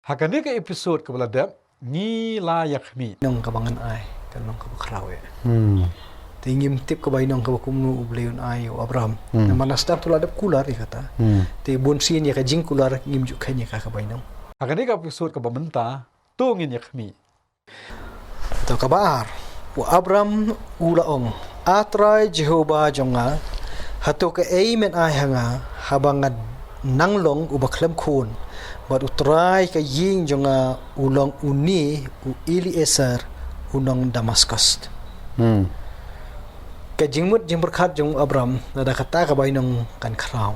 Hakani ke episode ke beladap ni layak mi. Nong kabangan ay kan nong kabakraw ya. Tingim tip ka bay nong kabakumnu ubleyon ay o Abraham. Na manasdap tuladap kular kata. Ti bunsin ya ka jing kular ngimjuk kanya ka kabay nong. Hakani ke episode ke bamenta tungin yak mi. To kabar. O Abraham ulaong atray Jehovah jonga hato ka men ay hanga habangad nanglong ubaklem kun. Bat utray ka ying jonga ulong uni u Eliezer unong Damaskus. Ka jingmut jing berkat jong Abram nada kata ka bay nong kan kraw.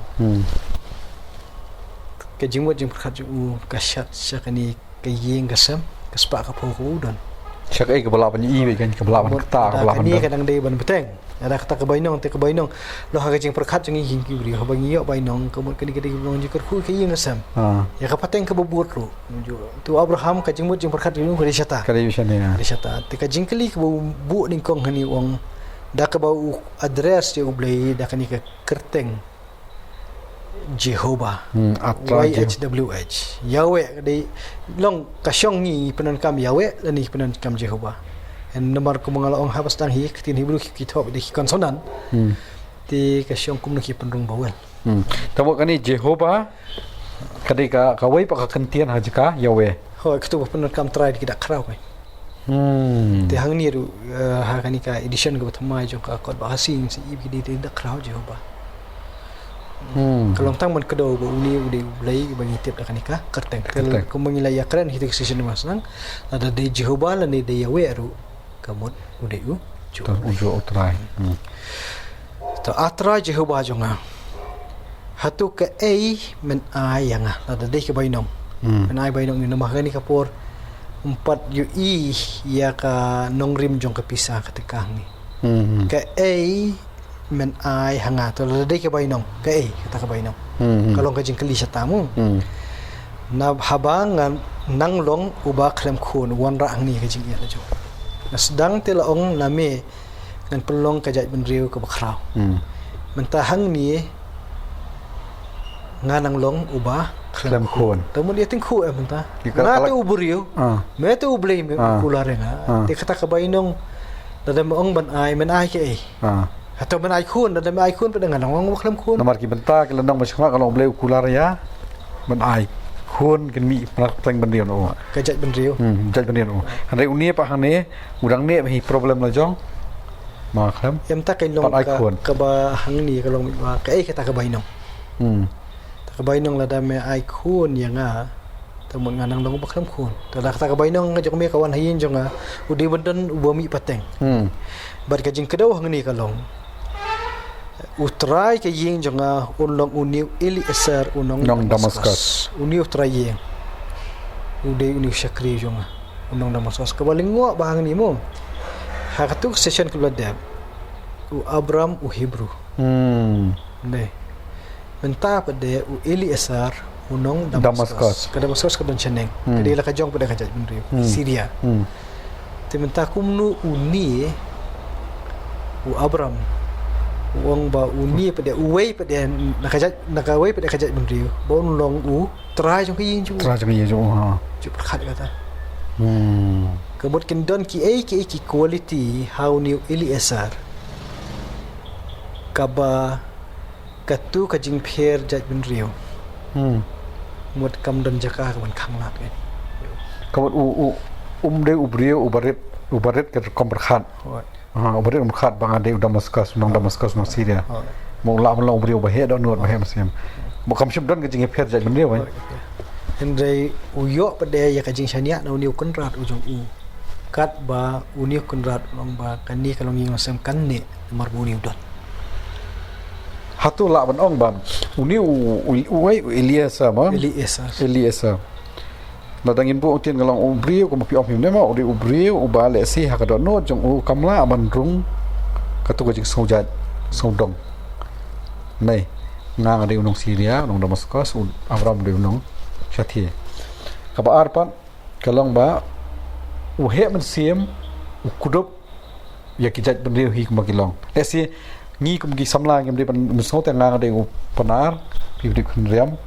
Ka jingmut jing berkat jong kasyat siya kani ka ying kasam kaspa ka po udon. Siya kay kabalaban ni iwi kan kabalaban kata kabalaban. Kani kadang day ban beteng. Ada kata ka bay nong te ka bay nong lo ha ka jing berkat jong ying kibri ha bang iyo bay nong kamut kani kadi nong jikar ku ka ying kasam. Ya ka pateng ka bubut ro. Tu Abraham ka jingmut jing berkat jong kadi syata. Kali siya ni. Kadi syata. Te ka jingkali ka bu ning kong hani wong da ka bau address je ublay da kani ka kerteng Jehovah YHWH Yahweh di long kasyong ni penan kam Yahweh dan ni penan kam Jehovah en nomor ko mga laong habas tang hi tin Hebrew ki top di konsonan ti kasyong kum ki penrung bawel Tabo kani Jehovah kadi ka kawai pa kakentian haja ka Yahweh. ho ketu penan kam try di dak kraw kai ti hang ni ru ha kani ka edition ko thamai jo ka kod bahasing si ibi di dak kraw Jehovah. Kalau tang man kedo bo uni udah ulai bagi tiap dak nikah kerteng kalau ko mangilaya keren hitik session masang ada de Jehovah lan de Yahweh aru kamut udah u Ujo utrai. to atra Jehovah jonga hatu ke men ayanga ada de ke bainong men ay bainong ni nama ni kapor 4 UI ya ka nongrim jong kepisah ketika ni ke men ay hanga to lade ke bainong ke kata ke bainong kalau ka jingkeli tamu na habangan nanglong uba klem khun wan ra ang ni ka jing ya jo na sedang tilaong name ngan pelong ka jait benriu ka bakraw mentahang ni nganang long uba Klem khun. tamu dia ting khu mentah na te uburiu me te ublay me kulare nga te kata ka bainong dada moong ban ay men ay ke atau men ay kun ada men ay kun pada nganong waklam kun Nomor ki benta ke lendang masih kalau boleh ukular ya men ai kun kan mi pernah teng bendian oh. kajat benriu Jaj bendian oh. Handai unie pa hane udang ne hi problem la jong. Makam. yam ta kay long ka ba hang ni ka long ba ka kata ka bainong ta ka bainong la da me ay kun ya nga tamun nganang long waklam kun ta da kata ka bainong nga jok me kawan hayin jong nga udi benden ubami pateng bar ka jing kedaw hang ni ka long utrai ke ying jonga ulong uniu Eliezer unong Damaskus. Uniu utrai ying ude uniu Syakri jonga unong Damaskus kabaling ngo bahang ni mo hakatuk session keladab u Abram u Hebrew ne menta pada u Eliezer unong Damaskus ka Damaskus ka don cheneng kadila ka jong pada ka jaj benri Syria te menta kumnu uni u Abram wong ba uni pada uwei pada nakawai pada kajat benriu bon long u try jong king ju Tera jeng ye jong ha. ju perkhat kata kebut kin don ki quality how new Eliezer kaba katu kajing pher jat benriu mut kam don jaka kaman khanglat kan Kawat de ubrio ubarit ke komperkhat. Ubarit komperkhat bang ade Damaskus nang Damaskus nang Syria. Mo la mo ubrio bahe don not bahe masem. Mo kam shim don ke jing pher jat benriu ai. Hendai uyo pada ya kajing syania na uniu kunrat ujung u kat ba uniu kunrat long ba kani kalong yang masam kan ne marbuni udon Hatu la ban ong ban. Uni uai Eliezer ma. Eliezer. La dangin bu tin galong ubrio ko mapi om him nema udi ubrio ubale si hakadon no jong u kamla ban rung katu ko jing sojat sodong. Nei ngang ade unong Syria unong Damaskus Abraham de unong Syati. Kaba arpan kalong ba uhe man siem ukudup ya kijat benriu hi kumagilong. Esi ni kumgi samla ngem de pan musau te ngang ade panar pi de kun riam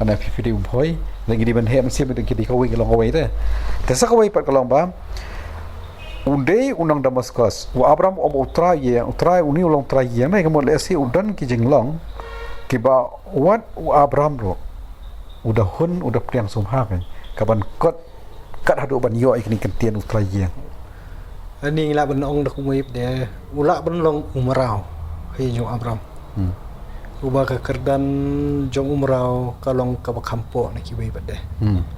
ana fi boy lagi di ban he man sim ki di ka wi long away te sa ka wi pat ka long ba unde unang Damaskus wa Abraham utrai uni ulang trai yang nai kemod lesi udan ki jinglong ki ba wat Abraham ro udah hun udah priang sumha kan kaban kot kat hadu ban yo ikni kentian utrai yang ani la ban ong dak ngui de ula ban long umrau hi jong Abraham uba ka kerdan jong umrau kalong ka bakampo na ki wi bade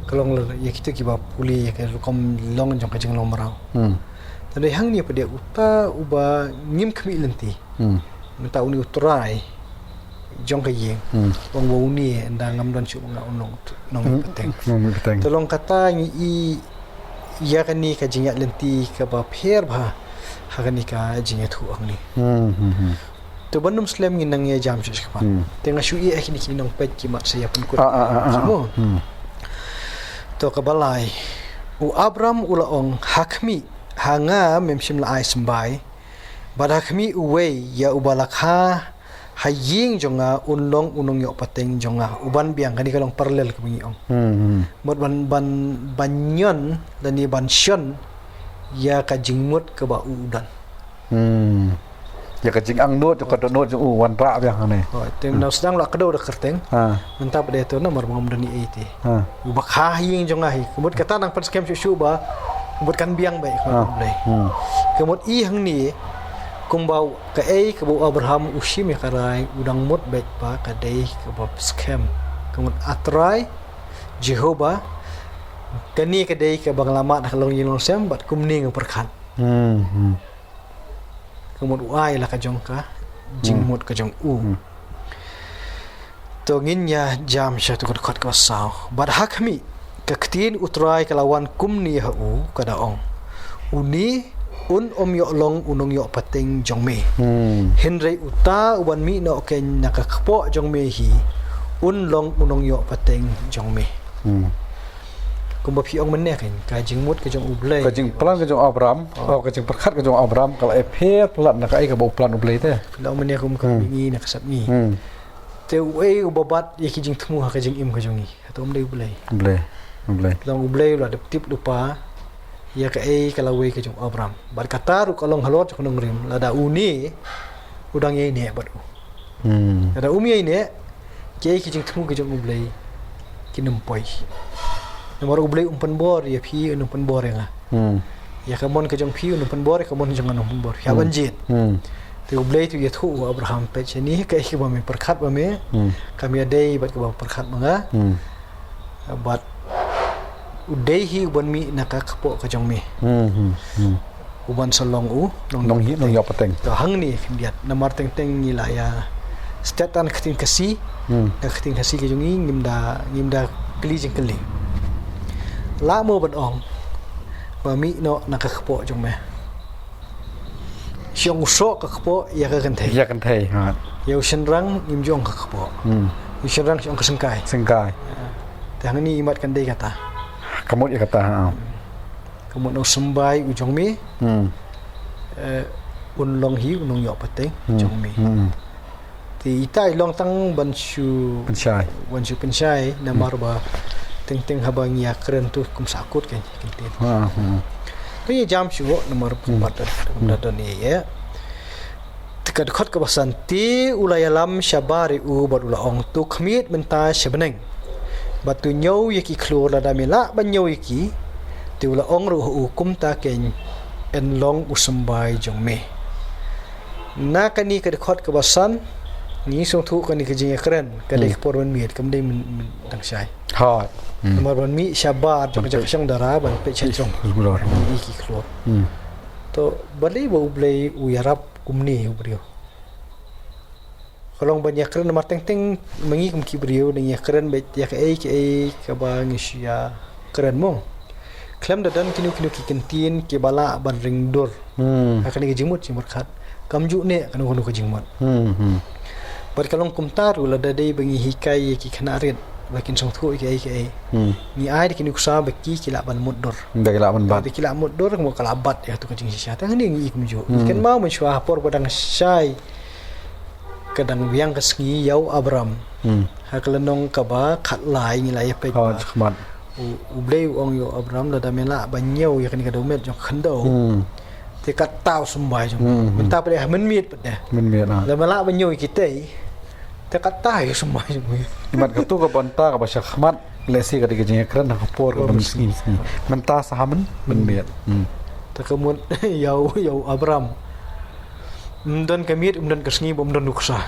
kalong ya kita ki ba puli ya ka kom long jong ka jinglong umrau tadi hang ni pada uta uba ngim kami lenti minta uni utrai jong kayeng wong wo uni anda ngam don chu nga unong nong peteng tolong kata ni i ya kan ni ka jinga lenti ka ba pher ba ha kan ni ka jinga thu ang ni to bandum slam ngi nang ya jam chu ka tenga shu i akini ki nong pet ki mat saya pun kut semua to ka balai u Abram ulaong hakmi hanga memsim la ai sembai badakmi uwei ya ubalakha haying jonga unlong unong yo pateng jonga uban biang kani kalong parallel kami ong mod ban banyon dani ban syon ya ka jingmut ke ba udan ya ka jing ang not ka not wan ra biang ne ho teng na sedang la kedo dak kerteng mentap de to nomor mom dani 80 ubakha haying jonga hi kemut kata nang pan scam su ba buatkan biang baik boleh. Kemudian i hang ni kumbau ke bau Abraham usim ya karai udang mut baik pa kadai ke bau scam. Kemudian atrai Jehovah kani kadai ke bang lama nak long yilong sem bat kumni ng perkan. Kemudian uai lah kajongka jingmut kajong to nginya jam satu kot kasau. Bat hakmi kaktin utrai kalawan kumni hau kadaong uni om yo long unong yo pateng jongme henry uta uban mi no ken nakakpo jongme hi long unong yo pateng jongme kumba pi ong meneh kan kajing mut kajong ublai kajing plan kajong Abraham kajing perkat kajong Abraham kalau epher pelat nak ai ka bau plan ublai te la meneh kum ka ni nak sap ni te we ubabat ye kijing temu ha kajing im kajong ni atau ublai ublai long ublay la tip lupa ya ka kalau we ka jong Abraham bar kata ru kalong halot ko nong rim la da uni udang ye ne badu ada umi ye ne ke ki jing tmu ka jong ublay kinum poi nomor ublay umpan bor ya phi umpan bor ya ya kamon ka jong phi umpan bor ka mon jong umpan bor ya banjit te ublay tu ya thu Abraham pe cheni ka ki ba me perkhat ba me kami adai bat ka ba perkhat manga bat udai hi uban mi nakakpo ka jong mi uban salong long yo pateng to hang ni biat namar teng ni la ya statan khatin kasi khatin kasi ka jong ngimda kli jeng kli la mo ban ong ba mi no nakakpo jong me siong so ka kpo ya ka kan thai ha ya usen rang ngim jong ka kpo usen rang siong ka sengkai te hang ni imat kan dei kata kamut ya kata kamut no sembai ujong mi unlong hi unong yo pateng jong mi ti itai long tang banshu pensyai namar ba teng habang ya keren tu kum sakut kan kintin tu jam shu namar pembat dan ni ya tekad khot ka basanti ulayalam syabari u badula ong tu khmit menta syabeneng batu nyau yaki klor la damela ban nyau yaki tiula ong ru hukum ta ken en long usambai jongme na kani ka khot ka basan ni song thu kani ka jinga kren ka dek porwan miet kam dei min dang sai ha nomor ban mi syabar jong jong sang dara ban pe chen chong yaki klor to balai bo blai u yarap kumni ubrio kalau banyak keren nomor teng mengi kum kibrio dengan keren bet ya ke ka bang sia keren mo klem dadan kinu ki kentin ke bala ban ring dor akan ke jimut cimur khat kamju ne kan kono ke jimut bar kalong kum taru la dadai bangi hikai ki khanarin bakin song thu ke ni ai kinu kusa beki kila ban muddor kila ban bat kila muddor mo kala bat ya tu ke jing sia tang ni ngi kumju kan mau mensyua por badang sai kadang biang kesengi yau Abram Haklanong ka ba katlay nila ya pe. khmat Ublay ong yo Abraham la damela banyo ya kan ka domet jong khando. Te kat tao sumbay jong. Minta pa man miet pa dah. min miet na Damela banyo kita. Te kat tayo sumbay jong. imat ka tu ka banta ka ba khmat lesi ka dige jeng kran ka por ka miskin menta sahamen min miet Ta kamut yau Abraham. Dan kamiet dan kesngi bom dan nuksa.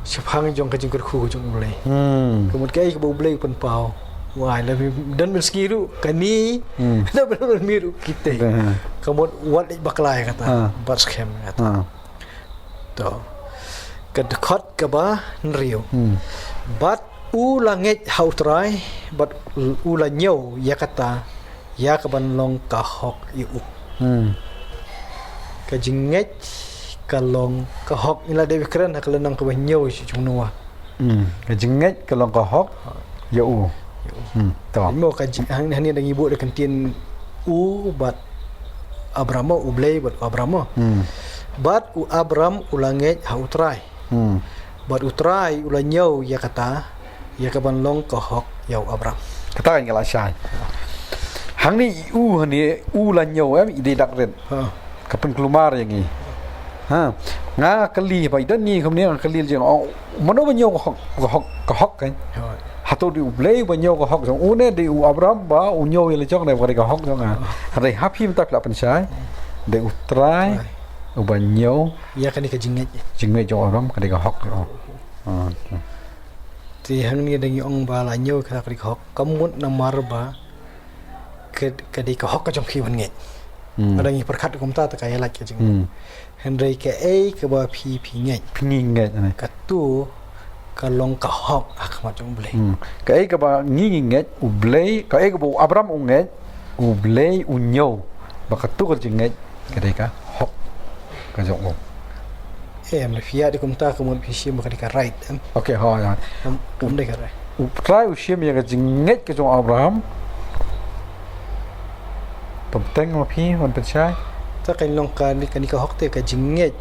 Siapang jong ka jeng ku jong ublay. Kamut kai ka ublay pen pau. Wah, lebih dan berskiru kani, dan benar miru kita. Kamu wat baklai kata, bas kem kata. To, kedekot keba nriu. Bat ulanget hautrai, bat ulanyau ya kata, ya keban long kahok iu. Kajinget kalong kahok ila dewi keren hakalenang kebanyau si cungnuwa. Kajinget kalong kahok iu. Mo ka hang hani nang ibu dekan tin bat Abramo ublay bat Abramo. Bat Abram ulanget hautrai. Bat utrai ulanyau ya kata ya kaban long kahok yau Abram. Kata kan kala syai. Hang ni hani ulanyau ide dakret. Kapan kelumar yang ni. Nga kali pa idan ni kemni kali jeng mano banyau kahok kan. Hato di ublay banyo ko hok jong une di Abraham ba unyo ile jong ne ka hok jong hari hapim tak la pensai de utrai ubanyo ya kan ka jinget jong Abraham ka hok ti hang ni dangi ong ba la nyo ka hok kamut na marba ka hok ka jong ki wan nget adangi perkat kum ta ka ya lak jing Henry ka ka ba pi nget ka tu kalong kahok akmat jong blay. Kai ka ba nginget ublay, kai ka ba Abraham unget ublay unyo. Baka tu ka jinget kadai ka hok ka jong o. Am fiya di kumta kumon pisi baka di ka right. Okay, ha ya. Dai ka right. Try ushim ya ka jinget ka jong Abraham. Pagteng mo pi on pensai. Ta kalong ka ni ka hok te ka jinget.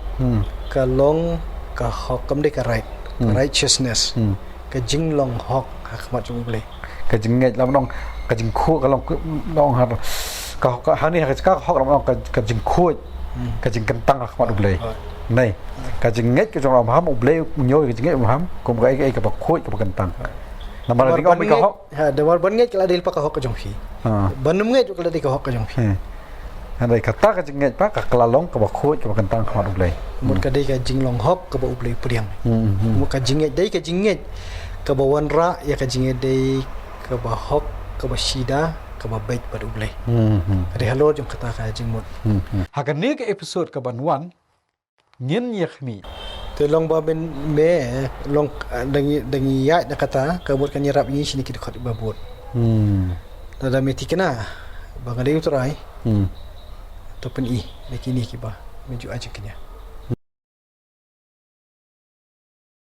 Kalong ka hok kam dai ka right. Righteousness ka jinglong hok hakmat jong blay ka jinget lam nong ka jing khu ka long nong har ka hani ka hok lam nong ka jing khu ka jing kentang hakmat blay nei ka jinget ka jong ham blay nyo ka jinget ham kum ka ka ba khu ka ba kentang namar ding om ka hok ha dawar ban nget kala dil pa ka hok ka jong fi banum nget kala di ka hok ka jong fi andai kata ka jinget pa ka kalalong ka ba khu ka ba kentang hakmat blay mut ka dai ka jinglong hok ka ba ublay priang mut ka jinget dai ka jinget ka ba wanra ya ka jinget dai ka ba hok ka ba shida ka ba bait pa ublay ada halo jong kata ka jingmut hakan ni ka episode ka banwan ngin yakhmi te long ba ben me long dangi ya na kata ka mut kan yarap ni sini kit khot babut da meti kena ba ngadai utrai to pen i lekini ki ba meju aja kenya